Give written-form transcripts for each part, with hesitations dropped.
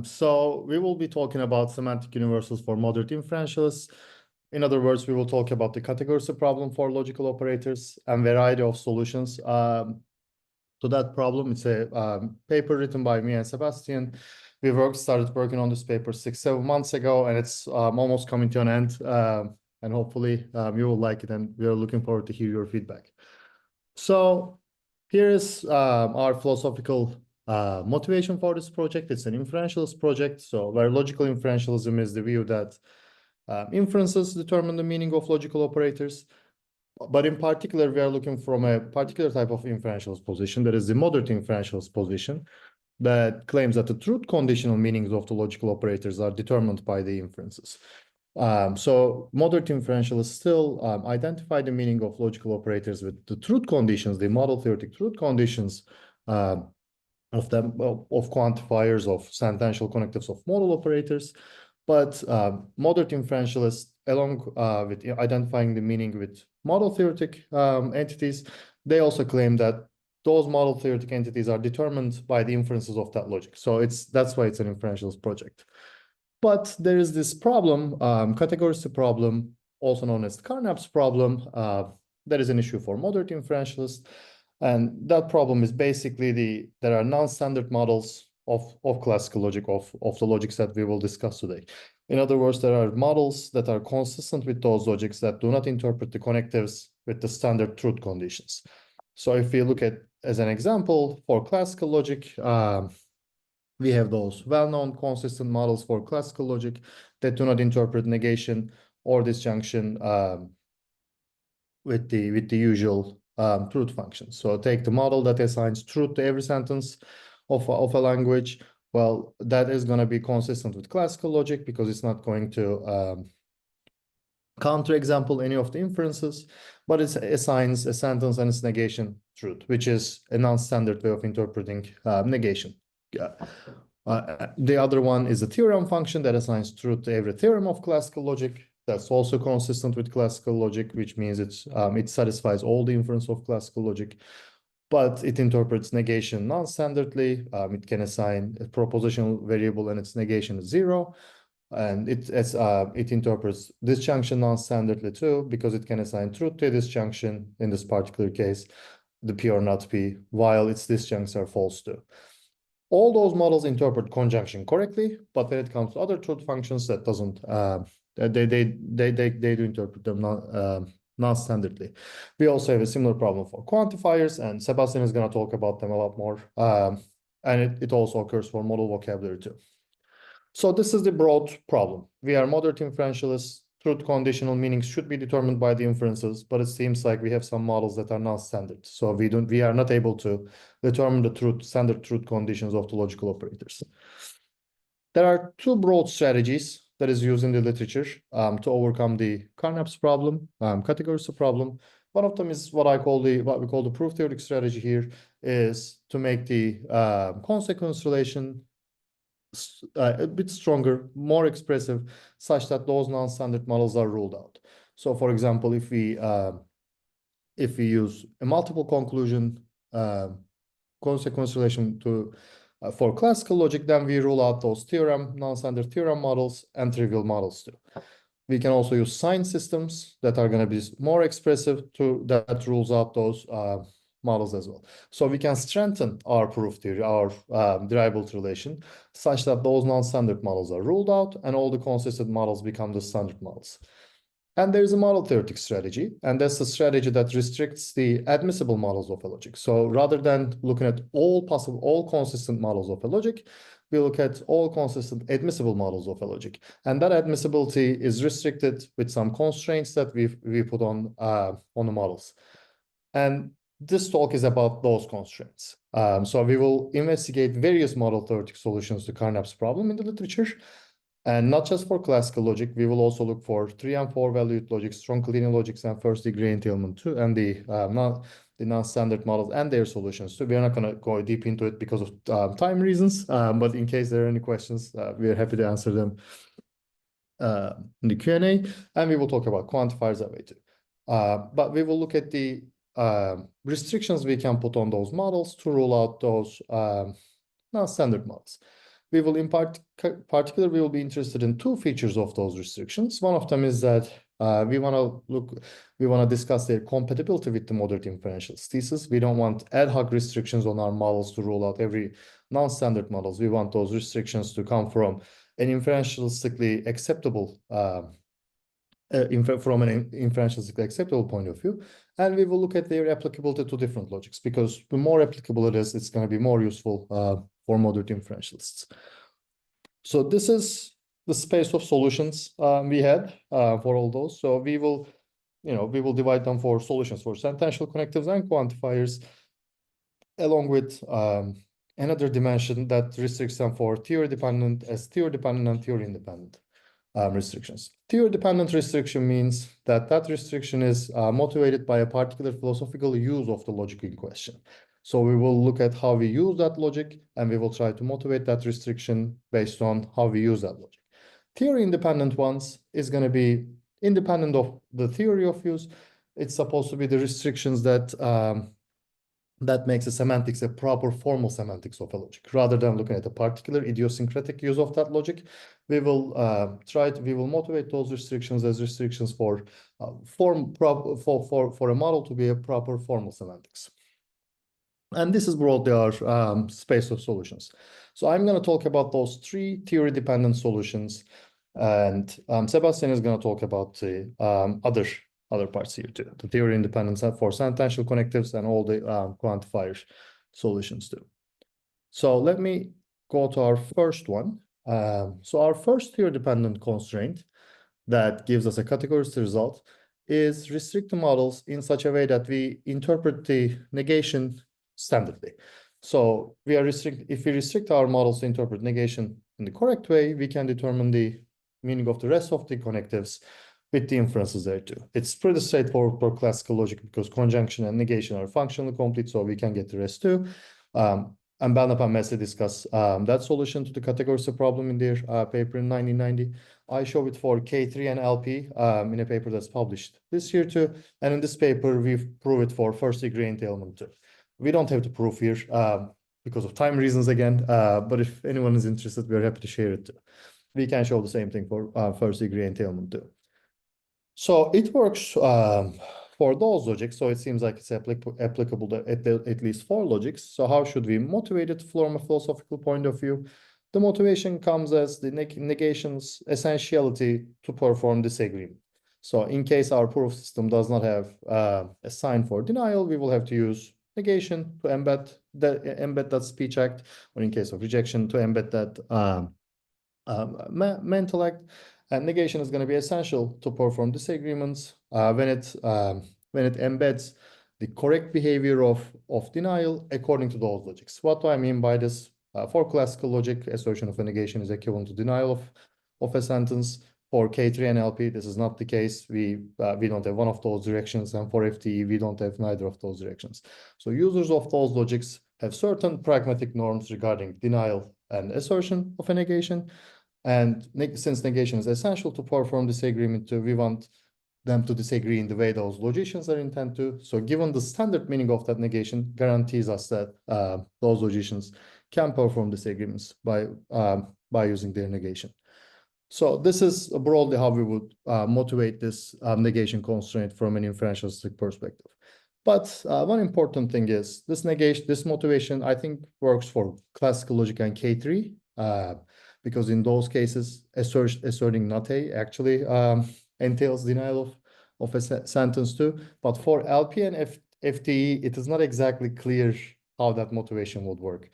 So we will be talking about semantic universals for moderate inferentialists. In other words, we will talk about the category problem for logical operators and variety of solutions to that problem. It's a paper written by me and Sebastian. We started working on this paper 6-7 months ago, and it's almost coming to an end. And hopefully you will like it, and we are looking forward to hear your feedback. So here is our philosophical motivation for this project. It's an inferentialist project. So where logical inferentialism is the view that inferences determine the meaning of logical operators. But in particular, we are looking from a particular type of inferentialist position, that is the moderate inferentialist position, that claims that the truth conditional meanings of the logical operators are determined by the inferences. So moderate inferentialists still identify the meaning of logical operators with the truth conditions, the model theoretic truth conditions of quantifiers, of sentential connectives of model operators. But moderate inferentialists, along with identifying the meaning with model theoretic entities, they also claim that those model theoretic entities are determined by the inferences of that logic. So that's why it's an inferentialist project. But there is this problem, category problem, also known as Carnap's problem, that is an issue for moderate inferentialists. And that problem is basically there are non-standard models of classical logic, of the logics that we will discuss today. In other words, there are models that are consistent with those logics that do not interpret the connectives with the standard truth conditions. So if we look at, as an example, for classical logic, we have those well-known consistent models for classical logic that do not interpret negation or disjunction with the usual truth functions. So take the model that assigns truth to every sentence of a language. Well, that is going to be consistent with classical logic because it's not going to counter-example any of the inferences, but it assigns a sentence and its negation truth, which is a non-standard way of interpreting negation. The other one is a theorem function that assigns truth to every theorem of classical logic. That's also consistent with classical logic, which means it satisfies all the inference of classical logic, but it interprets negation non-standardly. It can assign a propositional variable and its negation is 0. And it interprets disjunction non-standardly too, because it can assign truth to a disjunction, in this particular case, the P or not P, while its disjuncts are false too. All those models interpret conjunction correctly, but when it comes to other truth functions, that doesn't. They do interpret them non-standardly. We also have a similar problem for quantifiers, and Sebastian is going to talk about them a lot more. And it also occurs for model vocabulary too. So this is the broad problem. We are moderate inferentialists. Truth conditional meanings should be determined by the inferences, but it seems like we have some models that are non-standard. So we are not able to determine the standard truth conditions of the logical operators. There are two broad strategies that is used in the literature to overcome the Carnap's problem, category problem. One of them is what we call the proof theoretic strategy here, is to make the consequence relation a bit stronger, more expressive, such that those non-standard models are ruled out. So, for example, if we use a multiple conclusion consequence relation for classical logic, then we rule out those non-standard theorem models and trivial models too. We can also use sign systems that are going to be more expressive that rules out those models as well. So we can strengthen our proof theory, our derivable relation, such that those non-standard models are ruled out and all the consistent models become the standard models. And there's a model theoretic strategy, and that's the strategy that restricts the admissible models of a logic. So rather than looking at all consistent models of a logic, we look at all consistent admissible models of a logic. And that admissibility is restricted with some constraints that we put on the models. And this talk is about those constraints. So we will investigate various model theoretic solutions to Carnap's problem in the literature. And not just for classical logic, we will also look for 3 and 4 valued logics, strong linear logics, and first degree entailment too, and the non-standard models and their solutions. So we are not going to go deep into it because of time reasons, but in case there are any questions, we are happy to answer them in the Q&A, and we will talk about quantifiers that way too. But we will look at the restrictions we can put on those models to rule out those non-standard models. We will particular, we will be interested in two features of those restrictions. One of them is that we want to discuss their compatibility with the moderate inferentialist thesis. We don't want ad hoc restrictions on our models to rule out every non-standard models. We want those restrictions to come from an inferentialistically acceptable from an inferentialistically acceptable point of view, and we will look at their applicability to different logics, because the more applicable it is, it's going to be more useful for moderate inferentialists. So this is the space of solutions we had for all those. So we will divide them for solutions for sentential connectives and quantifiers, along with another dimension that restricts them for theory-dependent and theory-independent restrictions. Theory-dependent restriction means that restriction is motivated by a particular philosophical use of the logic in question. So we will look at how we use that logic, and we will try to motivate that restriction based on how we use that logic. Theory-independent ones is going to be independent of the theory of use. It's supposed to be the restrictions that that makes the semantics a proper formal semantics of a logic. Rather than looking at a particular idiosyncratic use of that logic, we will motivate those restrictions as restrictions for a model to be a proper formal semantics. And this is broadly our space of solutions. So I'm going to talk about those three theory-dependent solutions, and Sebastian is going to talk about the other parts here too, the theory independence for sentential connectives and all the quantifier solutions too. So let me go to our first one. So our first theory-dependent constraint that gives us a categoristic result is restrict the models in such a way that we interpret the negation standardly. So if we restrict our models to interpret negation in the correct way, we can determine the meaning of the rest of the connectives with the inferences there too. It's pretty straightforward for classical logic, because conjunction and negation are functionally complete, so we can get the rest too. And Belknap and Messi discuss that solution to the categoristic problem in their paper in 1990. I show it for K3 and LP in a paper that's published this year too. And in this paper, we've proved it for first degree entailment too. We don't have to prove here because of time reasons again, but if anyone is interested, we're happy to share it too. We can show the same thing for first degree entailment too. So it works for those logics. So it seems like it's applicable to at least 4 logics. So how should we motivate it from a philosophical point of view? The motivation comes as the negation's essentiality to perform disagreement. So in case our proof system does not have a sign for denial, we will have to use negation to embed that speech act, or in case of rejection, to embed that mental act. And negation is going to be essential to perform disagreements when it embeds the correct behavior of denial according to those logics. What do I mean by this? For classical logic, assertion of a negation is equivalent to denial of a sentence. For K3 and LP, this is not the case. We don't have one of those directions, and for FTE, we don't have neither of those directions. So users of those logics have certain pragmatic norms regarding denial and assertion of a negation. And since negation is essential to perform disagreement, we want them to disagree in the way those logicians are intended to. So given the standard meaning of that negation guarantees us that those logicians can perform disagreements by using their negation. So this is broadly how we would motivate this negation constraint from an inferentialistic perspective. But one important thing is this motivation, I think, works for classical logic and K3, because in those cases, asserting not A actually entails denial of a sentence too. But for LP and FTE, it is not exactly clear how that motivation would work,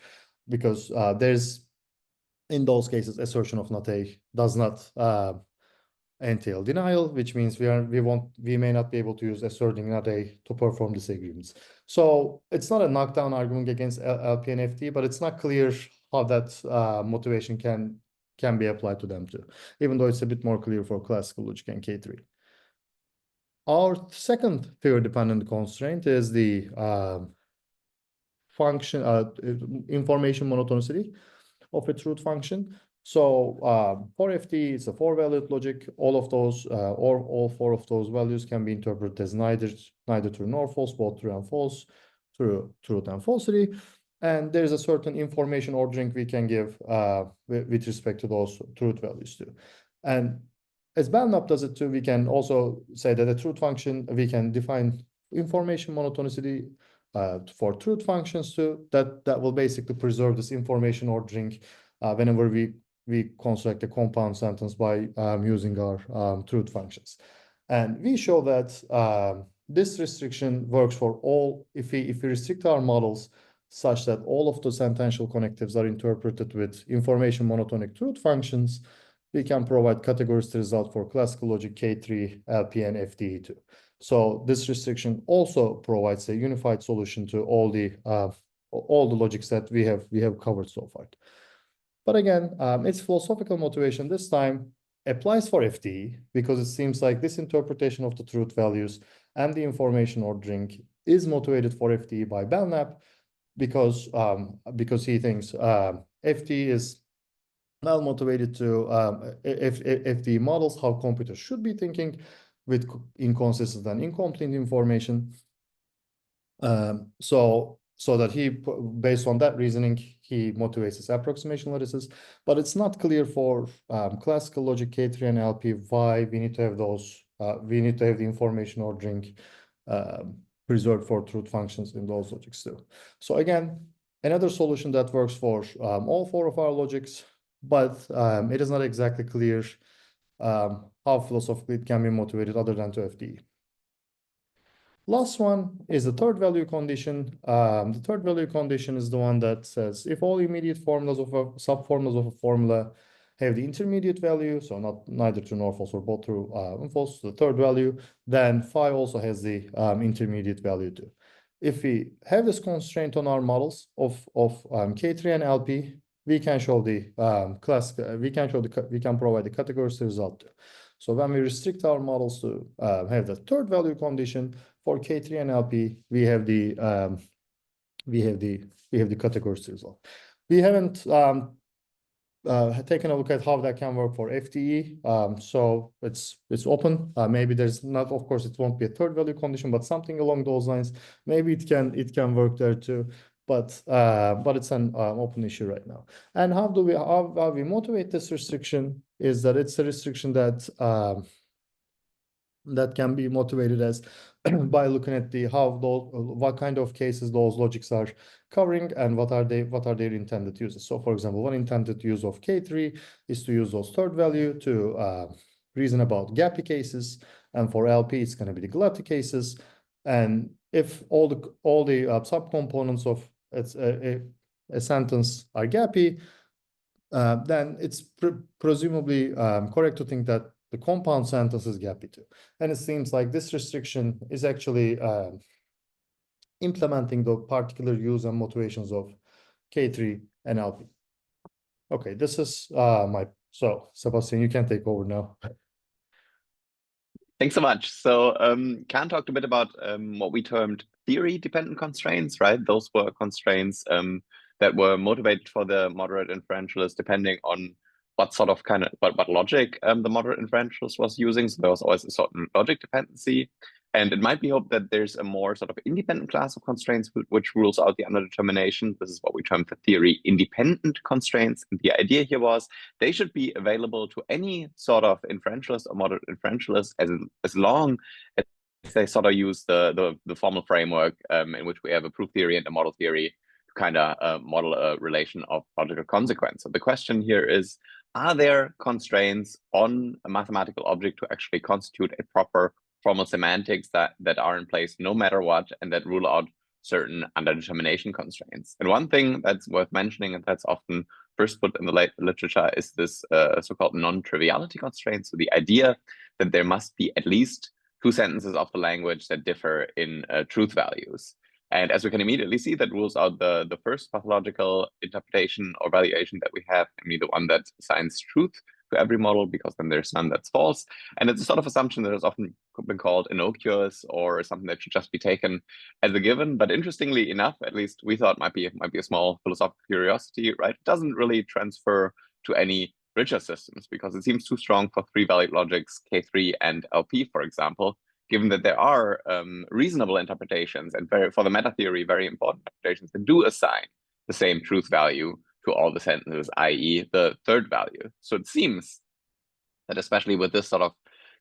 because in those cases, assertion of not A does not entail denial, which means we may not be able to use asserting not A to perform disagreements. So it's not a knockdown argument against LP and FTE, but it's not clear how that motivation can be applied to them too, even though it's a bit more clear for classical logic and K3. Our second theory-dependent constraint is the information monotonicity of a truth function. So for FT, it's a 4-valued logic. All of those or all 4 of those values can be interpreted as neither true nor false, both true and false, truth and falsity. And there's a certain information ordering we can give with respect to those truth values too. And as Belknap does it too, we can also say that a truth function, we can define information monotonicity for truth functions too, that will basically preserve this information ordering whenever we construct a compound sentence by using our truth functions. And we show that this restriction works for all, if we restrict our models such that all of the sentential connectives are interpreted with information monotonic truth functions, we can provide categories to result for classical logic K3, LP, and FDE2. So this restriction also provides a unified solution to all the logics that we have covered so far. But again, its philosophical motivation this time applies for FDE because it seems like this interpretation of the truth values and the information ordering is motivated for FDE by Belknap, because he thinks FD is well motivated to FD models how computers should be thinking with inconsistent and incomplete information. So that he, based on that reasoning, he motivates his approximation lattices. But it's not clear for classical logic K3 and LP why we need to have those. We need to have the information ordering preserved for truth functions in those logics too. So again, another solution that works for all four of our logics, but it is not exactly clear how philosophically it can be motivated other than to FDE. Last one is the third value condition. The third value condition is the one that says if all immediate formulas of a subformulas of a formula have the intermediate value, so neither true nor false or both true and false, the third value, then phi also has the intermediate value too. If we have this constraint on our models of K3 and LP, we can show the we can provide the categories to result too. So when we restrict our models to have the third value condition for K3 and LP, we have the categories to result. We haven't taken a look at how that can work for FTE. So it's open. Maybe there's not, of course, it won't be a third value condition, but something along those lines. Maybe it can work there too. But it's an open issue right now. And how we motivate this restriction is that it's a restriction that that can be motivated as by looking at what kind of cases those logics are covering and what are their intended uses. So for example, one intended use of K3 is to use those third value to reason about gappy cases, and for LP it's going to be the gluty cases. And if all the subcomponents of a sentence are gappy, then it's presumably correct to think that the compound sentence is gappy too. And it seems like this restriction is actually implementing the particular use and motivations of K3 and LP. Okay, this is so Sebastian, you can take over now. Thanks so much. So Kaan talked a bit about what we termed theory-dependent constraints, right? Those were constraints that were motivated for the moderate inferentialist depending on what sort of what logic the moderate inferentialist was using. So there was always a certain logic dependency. And it might be hoped that there's a more sort of independent class of constraints which rules out the underdetermination. This is what we term the theory-independent constraints. And the idea here was they should be available to any sort of inferentialist or moderate inferentialist as long as they sort of use the formal framework in which we have a proof theory and a model theory to kind of model a relation of logical consequence. So the question here is, are there constraints on a mathematical object to actually constitute a proper formal semantics that are in place no matter what, and that rule out certain underdetermination constraints? And one thing that's worth mentioning, and that's often first put in the late literature, is this so-called non-triviality constraint. So the idea that there must be at least two sentences of the language that differ in truth values. And as we can immediately see, that rules out the first pathological interpretation or valuation that we have, namely the one that assigns truth to every model, because then there's none that's false. And it's a sort of assumption that has often been called innocuous or something that should just be taken as a given. But interestingly enough, at least we thought might be a small philosophical curiosity, right? It doesn't really transfer to any richer systems because it seems too strong for three-valued logics, K3 and LP, for example, given that there are reasonable interpretations and for the meta theory, very important interpretations that do assign the same truth value to all the sentences, i.e. the third value. So it seems that especially with this sort of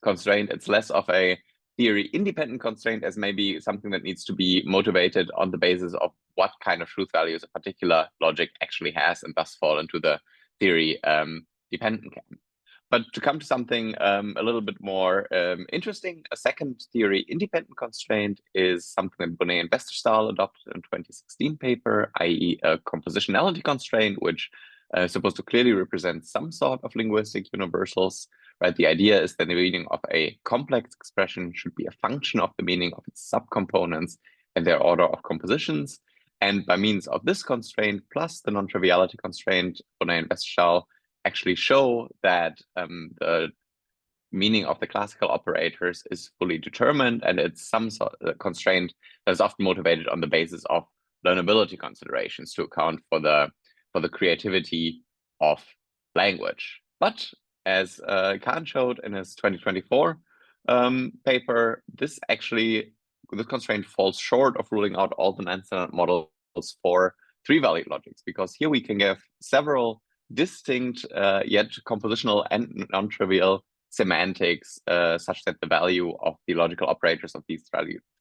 constraint, it's less of a theory independent constraint as maybe something that needs to be motivated on the basis of what kind of truth values a particular logic actually has, and thus fall into the theory dependent camp. But to come to something a little bit more interesting, a second theory independent constraint is something that Bonnet and Westerstahl adopted in 2016 paper, i.e. a compositionality constraint, which is supposed to clearly represent some sort of linguistic universals. Right? The idea is that the meaning of a complex expression should be a function of the meaning of its subcomponents and their order of compositions. And by means of this constraint plus the non-triviality constraint, Bonnet and Westerstahl actually show that the meaning of the classical operators is fully determined, and it's some sort of constraint that is often motivated on the basis of learnability considerations to account for the creativity of language. But as Kaan showed in his 2024 paper, this constraint falls short of ruling out all the non-standard models for three-valued logics, because here we can give several distinct yet compositional and non-trivial semantics such that the value of the logical operators of these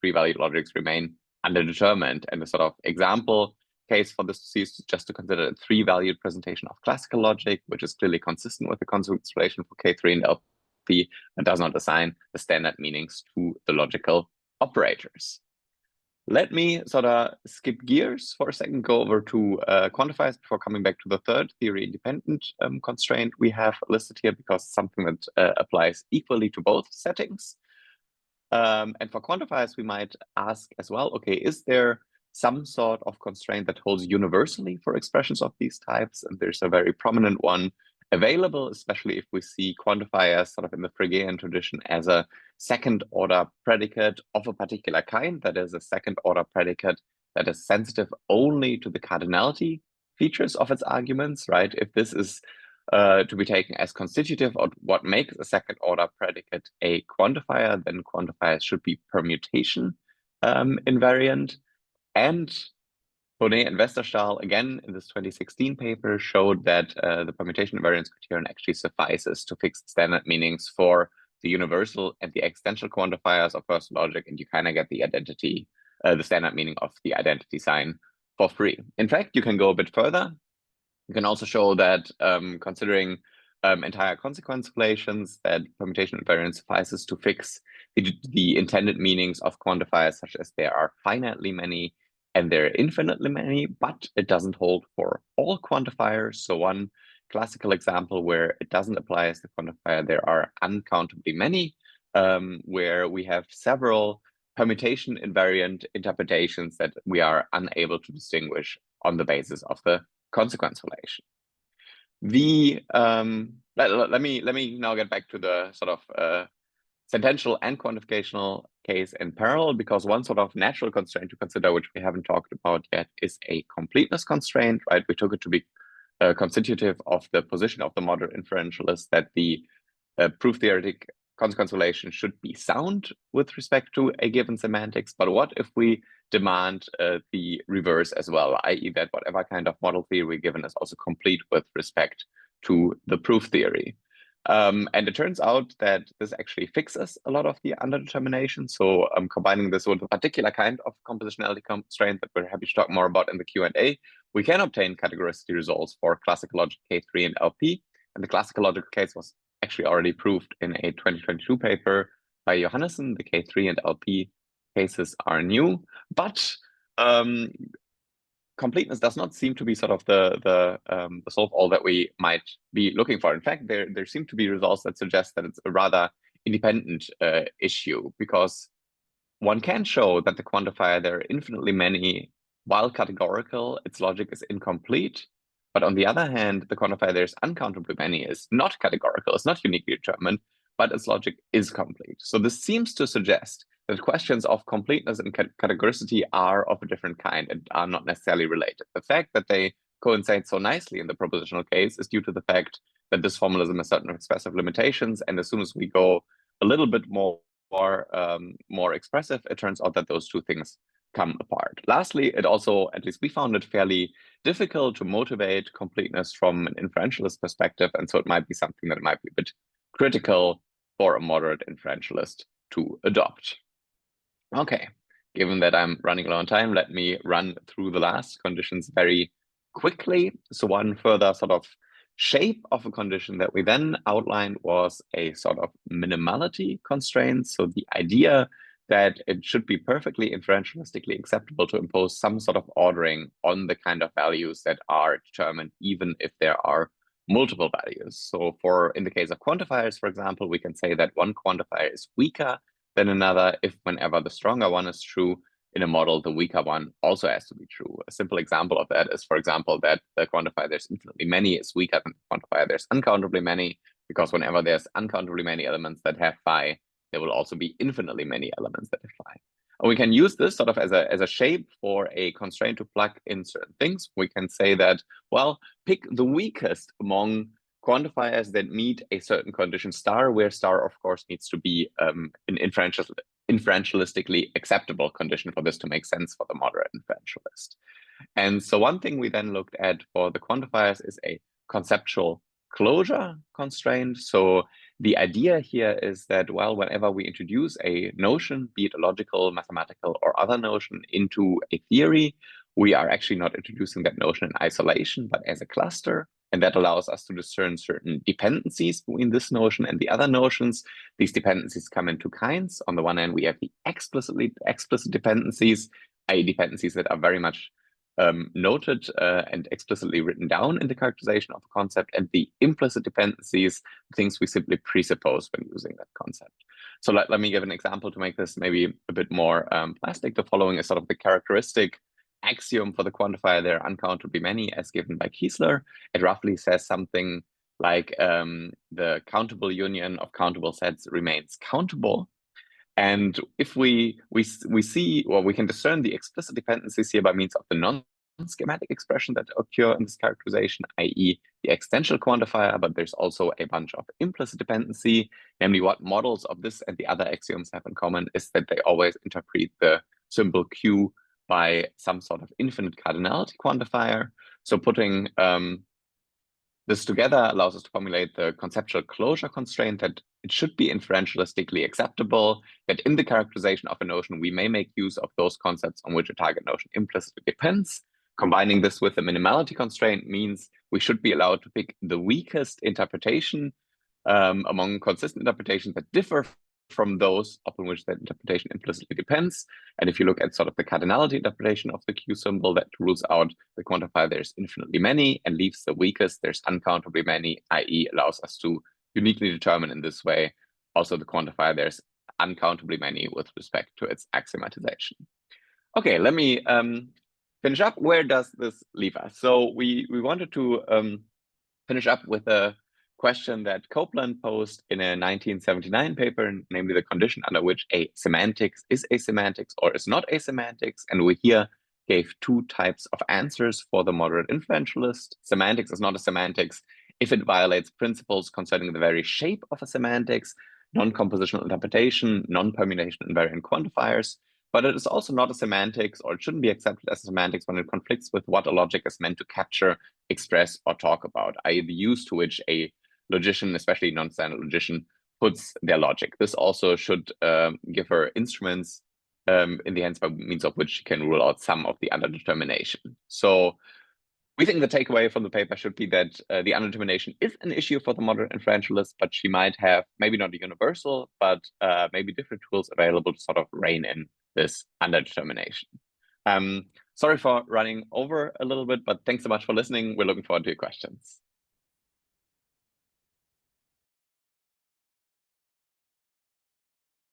three-valued logics remain underdetermined. And the sort of example case for this is just to consider a three-valued presentation of classical logic, which is clearly consistent with the consequence relation for K3 and LP and does not assign the standard meanings to the logical operators. Let me sort of skip gears for a second, go over to quantifiers before coming back to the third theory-independent constraint we have listed here, because it's something that applies equally to both settings. And for quantifiers, we might ask as well, okay, is there some sort of constraint that holds universally for expressions of these types? And there's a very prominent one available, especially if we see quantifiers sort of in the Phrygian tradition as a second-order predicate of a particular kind, that is a second-order predicate that is sensitive only to the cardinality features of its arguments, right? If this is to be taken as constitutive of what makes a second-order predicate a quantifier, then quantifiers should be permutation invariant. And Bonnet and Westerstahl, again, in this 2016 paper, showed that the permutation invariance criterion actually suffices to fix standard meanings for the universal and the existential quantifiers of first logic, and you kind of get the identity, the standard meaning of the identity sign for free. In fact, you can go a bit further. You can also show that considering entire consequence relations, that permutation invariance suffices to fix the intended meanings of quantifiers, such as there are finitely many and there are infinitely many, but it doesn't hold for all quantifiers. So one classical example where it doesn't apply as the quantifier, there are uncountably many, where we have several permutation invariant interpretations that we are unable to distinguish on the basis of the consequence relation. Let me now get back to the sort of sentential and quantificational case in parallel, because one sort of natural constraint to consider, which we haven't talked about yet, is a completeness constraint, right? We took it to be constitutive of the position of the moderate inferentialist that the proof theoretic consequence relation should be sound with respect to a given semantics. But what if we demand the reverse as well, i.e. that whatever kind of model theory given is also complete with respect to the proof theory? And it turns out that this actually fixes a lot of the underdetermination. So combining this with a particular kind of compositionality constraint that we're happy to talk more about in the Q&A, we can obtain categoricity results for classical logic K3 and LP. And the classical logical case was actually already proved in a 2022 paper by Johannessen. The K3 and LP cases are new, but completeness does not seem to be sort of the solve all that we might be looking for. In fact, there seem to be results that suggest that it's a rather independent issue, because one can show that the quantifier, there are infinitely many, while categorical, its logic is incomplete. But on the other hand, the quantifier there's uncountably many is not categorical, it's not uniquely determined, but its logic is complete. So this seems to suggest that questions of completeness and categoricity are of a different kind and are not necessarily related. The fact that they coincide so nicely in the propositional case is due to the fact that this formalism has certain expressive limitations, and as soon as we go a little bit more expressive, it turns out that those two things come apart. Lastly, it also, at least we found it fairly difficult to motivate completeness from an inferentialist perspective, and so it might be something that might be a bit critical for a moderate inferentialist to adopt. Okay, given that I'm running low on time, let me run through the last conditions very quickly. So one further sort of shape of a condition that we then outlined was a sort of minimality constraint. So the idea that it should be perfectly inferentialistically acceptable to impose some sort of ordering on the kind of values that are determined, even if there are multiple values. So in the case of quantifiers, for example, we can say that one quantifier is weaker than another if whenever the stronger one is true in a model, the weaker one also has to be true. A simple example of that is, for example, that the quantifier there's infinitely many is weaker than the quantifier there's uncountably many, because whenever there's uncountably many elements that have phi, there will also be infinitely many elements that have phi. And we can use this sort of as a shape for a constraint to plug in certain things. We can say that, well, pick the weakest among quantifiers that meet a certain condition star, where star, of course, needs to be an inferentialistically acceptable condition for this to make sense for the moderate inferentialist. And so one thing we then looked at for the quantifiers is a conceptual closure constraint. So the idea here is that, well, whenever we introduce a notion, be it a logical, mathematical, or other notion into a theory, we are actually not introducing that notion in isolation, but as a cluster. And that allows us to discern certain dependencies between this notion and the other notions. These dependencies come in two kinds. On the one hand, we have the explicit dependencies, i.e. dependencies that are very much noted and explicitly written down in the characterization of a concept, and the implicit dependencies, things we simply presuppose when using that concept. So let me give an example to make this maybe a bit more plastic. The following is sort of the characteristic axiom for the quantifier there are uncountably many as given by Kiesler. It roughly says something like the countable union of countable sets remains countable. And if we see, or we can discern the explicit dependencies here by means of the non-schematic expression that occur in this characterization, i.e. the extensional quantifier, but there's also a bunch of implicit dependency, namely what models of this and the other axioms have in common is that they always interpret the symbol Q by some sort of infinite cardinality quantifier. So putting this together allows us to formulate the conceptual closure constraint that it should be inferentialistically acceptable, that in the characterization of a notion, we may make use of those concepts on which a target notion implicitly depends. Combining this with the minimality constraint means we should be allowed to pick the weakest interpretation among consistent interpretations that differ from those upon which that interpretation implicitly depends. And if you look at sort of the cardinality interpretation of the Q symbol, that rules out the quantifier there's infinitely many and leaves the weakest there's uncountably many, i.e. allows us to uniquely determine in this way also the quantifier there's uncountably many with respect to its axiomatization. Okay, let me finish up. Where does this leave us? So we wanted to finish up with a question that Copeland posed in a 1979 paper, namely the condition under which a semantics is a semantics or is not a semantics. And we here gave two types of answers for the moderate inferentialist. Semantics is not a semantics if it violates principles concerning the very shape of a semantics, non-compositional interpretation, non-permutation invariant quantifiers. But it is also not a semantics, or it shouldn't be accepted as a semantics when it conflicts with what a logic is meant to capture, express, or talk about, i.e. the use to which a logician, especially non-standard logician, puts their logic. This also should give her instruments in the hands by means of which she can rule out some of the underdetermination. So we think the takeaway from the paper should be that the underdetermination is an issue for the moderate inferentialist, but she might have maybe not a universal, but maybe different tools available to sort of rein in this underdetermination. Sorry for running over a little bit, but thanks so much for listening. We're looking forward to your questions.